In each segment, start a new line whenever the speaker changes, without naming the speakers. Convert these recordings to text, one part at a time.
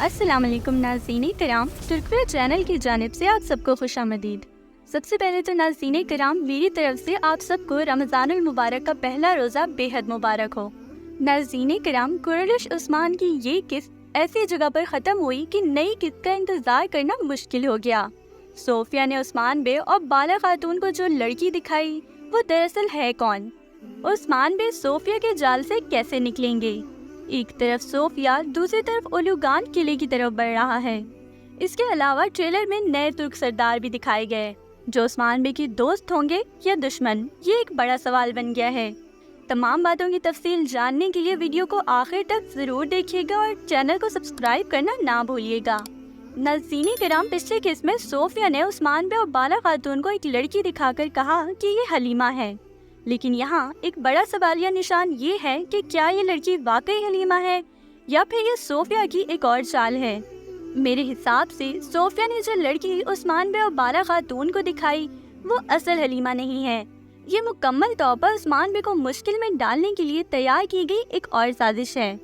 अस्सलाम वालेकुम नाज़रीन कराम, तुर्कवे चैनल की जानिब से आप सबको खुश आमदीद। सबसे पहले तो नाज़रीन कराम, मेरी तरफ से आप सबको रमज़ानुल मुबारक का पहला रोज़ा बेहद मुबारक हो। नाज़रीन कराम, कुरैश उस्मान की ये किस्त ऐसी जगह पर ख़त्म हुई कि नई किस्त का इंतज़ार करना मुश्किल हो गया। सोफिया ने उस्मान बे और बाला खातून को जो लड़की दिखाई वो दरअसल है कौन? उस्मान बे सोफिया के जाल से कैसे निकलेंगे? एक तरफ सोफिया, दूसरी तरफ उलुगान किले की तरफ बढ़ रहा है। इसके अलावा ट्रेलर में नए तुर्क सरदार भी दिखाए गए जो उस्मान बे के दोस्त होंगे या दुश्मन, ये एक बड़ा सवाल बन गया है। तमाम बातों की तफसील जानने के लिए वीडियो को आखिर तक जरूर देखिएगा और चैनल को सब्सक्राइब करना ना भूलिएगा। नाज़रीन किराम, पिछले केस में सोफिया ने उस्मान बे और बाला खातून को एक लड़की दिखाकर कहा कि ये हलीमा है, लेकिन यहाँ एक बड़ा सवालिया निशान ये है कि क्या ये लड़की वाकई हलीमा है या फिर ये सोफिया की एक और चाल है। मेरे हिसाब से सोफिया ने जो लड़की उस्मान बे और बाला खातून को दिखाई वो असल हलीमा नहीं है। ये मुकम्मल तौर पर उस्मान बे को मुश्किल में डालने के लिए तैयार की गई एक और साजिश है,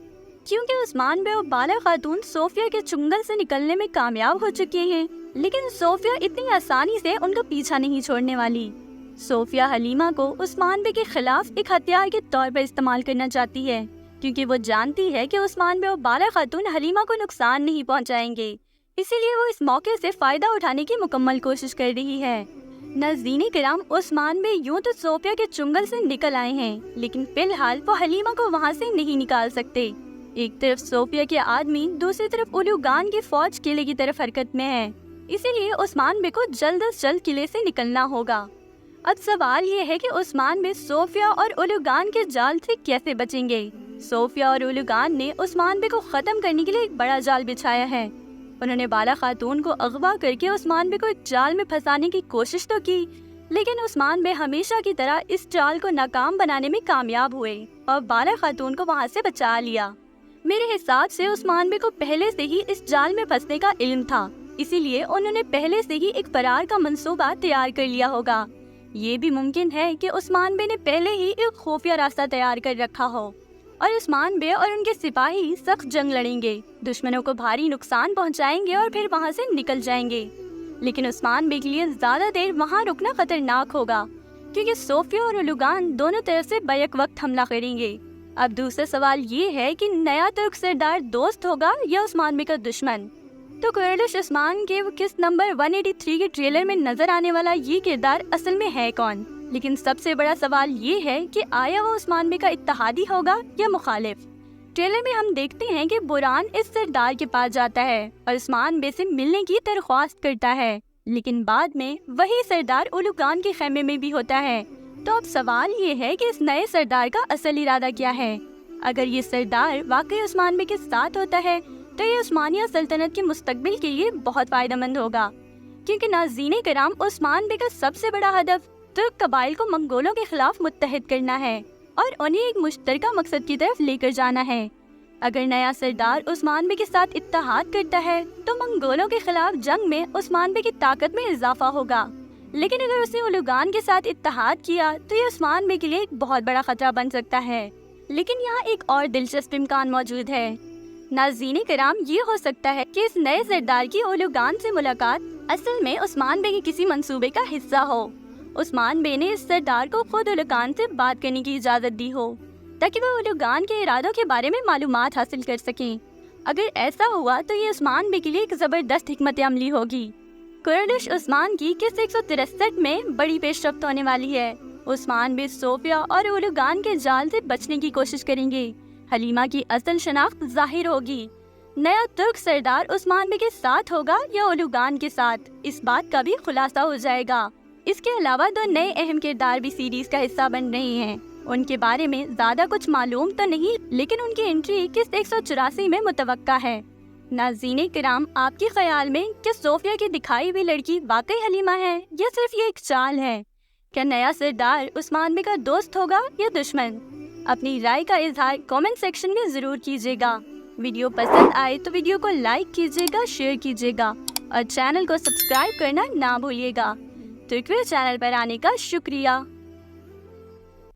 क्योंकि उस्मान बे और बाला खातून सोफिया के चुंगल से निकलने में कामयाब हो चुके हैं, लेकिन सोफिया इतनी आसानी से उनका पीछा नहीं छोड़ने वाली। सोफिया हलीमा को उस्मान बे के खिलाफ एक हथियार के तौर पर इस्तेमाल करना चाहती है, क्योंकि वो जानती है कि उस्मान बे और बाला खातून हलीमा को नुकसान नहीं पहुंचाएंगे, इसीलिए वो इस मौके से फायदा उठाने की मुकम्मल कोशिश कर रही है। नाज़रीन किराम, उस्मान बे यूं तो सोफिया के चुंगल से निकल आए हैं, लेकिन फिलहाल वो हलीमा को वहाँ से नहीं निकाल सकते। एक तरफ सोफिया के आदमी, दूसरी तरफ उलुगान की फौज किले की तरफ हरकत में है, इसीलिए उस्मान बे को जल्द अज जल्द किले से निकलना होगा। अब सवाल ये है कि उस्मान बे सोफिया और उलुगान के जाल से कैसे बचेंगे। सोफिया और उलुगान ने उस्मान बे को खत्म करने के लिए एक बड़ा जाल बिछाया है। उन्होंने बाला खातून को अगवा करके उस्मान बे को एक जाल में फंसाने की कोशिश तो की, लेकिन उस्मान बे हमेशा की तरह इस जाल को नाकाम बनाने में कामयाब हुए और बाला खातून को वहाँ से बचा लिया। मेरे हिसाब से उस्मान बे को पहले से ही इस जाल में फंसने का इल्म था, इसीलिए उन्होंने पहले से ही एक फरार का मंसूबा तैयार कर लिया होगा। ये भी मुमकिन है कि उस्मान बे ने पहले ही एक खुफिया रास्ता तैयार कर रखा हो और उस्मान बे और उनके सिपाही सख्त जंग लड़ेंगे, दुश्मनों को भारी नुकसान पहुंचाएंगे और फिर वहां से निकल जाएंगे। लेकिन उस्मान बे के लिए ज्यादा देर वहां रुकना खतरनाक होगा, क्योंकि सोफिया और उलुगान दोनों तरफ से बैक वक्त हमला करेंगे। अब दूसरा सवाल ये है कि नया तुर्क सरदार दोस्त होगा या उस्मान बे का दुश्मन। तो कुरैश उस्मान के किस्त नंबर 183 के ट्रेलर में नजर आने वाला ये किरदार असल में है कौन? लेकिन सबसे बड़ा सवाल ये है कि आया वो उस्मान बे का इत्तेहादी होगा या मुखालिफ। ट्रेलर में हम देखते हैं कि बुरान इस सरदार के पास जाता है और उस्मान बे से मिलने की दरख्वास्त करता है, लेकिन बाद में वही सरदार उलुगान के खेमे में भी होता है। तो अब सवाल ये है कि इस नए सरदार का असल इरादा क्या है। अगर ये सरदार वाकई उस्मान बे के साथ होता है तो ये उस्मानिया सल्तनत के मुस्तकबिल के लिए बहुत फायदेमंद होगा, क्योंकि नाज़रीन किराम, उस्मान बे का सबसे बड़ा हदफ तुर्क कबाइल को मंगोलों के खिलाफ मुत्तहिद करना है और उन्हें एक मुश्तरका मकसद की तरफ लेकर जाना है। अगर नया सरदार उस्मान बे के साथ इत्तेहाद करता है तो मंगोलों के खिलाफ जंग में उस्मान बे की ताकत में इजाफा होगा, लेकिन अगर उसने उलुगान के साथ इत्तेहाद किया तो ये उस्मान बे के लिए एक बहुत बड़ा खतरा बन सकता है। लेकिन यहाँ एक और दिलचस्प इम्कान मौजूद है। नाज़रीन किराम, ये हो सकता है कि इस नए सरदार की उलुगान से मुलाकात असल में उस्मान बे के किसी मंसूबे का हिस्सा हो। उस्मान बे ने इस सरदार को खुद उलुगान से बात करने की इजाज़त दी हो ताकि वो उलुगान के इरादों के बारे में मालूमात हासिल कर सकें। अगर ऐसा हुआ तो ये उस्मान बे के लिए एक ज़बरदस्त हिकमत अमली होगी। कुरैश उस्मान की किस्त 163 में बड़ी पेशरफ्त होने वाली है। उस्मान बे सोफिया और उलुगान के जाल से बचने की कोशिश करेंगे। हलीमा की असल शनाख्त जाहिर होगी। नया तुर्क सरदार उस्मान बे के साथ होगा या उलुगान के साथ, इस बात का भी खुलासा हो जाएगा। इसके अलावा दो नए अहम किरदार भी सीरीज का हिस्सा बन रहे हैं। उनके बारे में ज्यादा कुछ मालूम तो नहीं, लेकिन उनकी एंट्री किस्त 184 में मुतवक्का है। नाज़रीन किराम, आपके ख्याल में क्या सोफिया की दिखाई हुई लड़की वाकई हलीमा है या सिर्फ ये एक चाल है? क्या नया सरदार उस्मान बे का दोस्त होगा या दुश्मन? अपनी राय का इजहार कमेंट सेक्शन में जरूर कीजिएगा। वीडियो पसंद आए तो वीडियो को लाइक कीजिएगा, शेयर कीजिएगा और चैनल को सब्सक्राइब करना ना भूलिएगा। तुर्कवे चैनल पर आने का शुक्रिया।